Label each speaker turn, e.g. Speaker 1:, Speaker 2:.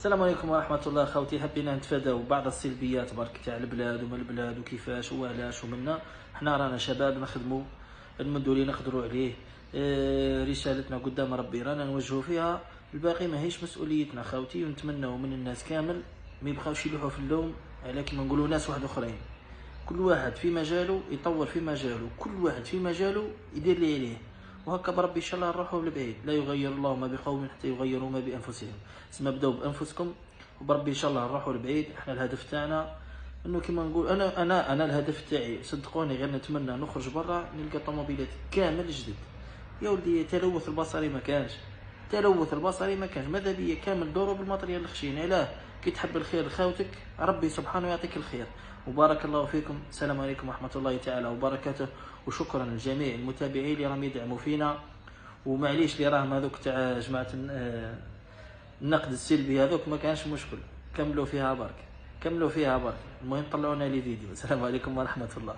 Speaker 1: السلام عليكم ورحمة الله خوتي. حبينا نتفاداو بعض السلبيات برك تاع البلاد وما البلاد وكيفاش وعلاش ومنا. حنا رانا شباب نخدموا المدوا اللي نقدروا عليه. رسالتنا قدام ربي رانا نوجهوا فيها، الباقي ماهيش مسؤوليتنا خوتي. ونتمنوا من الناس كامل ما يبقاوش يلوحوا في اللوم على كيما نقولوا ناس واحد اخرين. كل واحد في مجاله يطور في مجاله، كل واحد في مجاله يدير اللي عليه، وهكا بربي ان شاء الله نروحوا لبعيد. لا يغير الله ما بقوم حتى يغيروا ما بانفسهم. تسمى بداو بانفسكم وبربي ان شاء الله نروحوا لبعيد. احنا الهدف تاعنا انه كيما نقول انا الهدف تاعي صدقوني غير نتمنى نخرج برا نلقى طوموبيلات كامل جدد. يا ولدي التلوث البصري ما كانش، التلوث البصري ما كانش، ماذا بيا كامل دوره بالماتريال الخشين. علاه؟ كي تحب الخير لخاوتك ربي سبحانه يعطيك الخير. وبارك الله فيكم. السلام عليكم ورحمة الله تعالى وبركاته. وشكرا لجميع المتابعين اللي راهم يدعموا فينا. ومعليش اللي راهم هذوك تاع جماعة النقد السلبي هذوك ما كانش مشكل، كملوا فيها برك، كملوا فيها برك. المهم طلعونا لي فيديو. السلام عليكم ورحمة الله.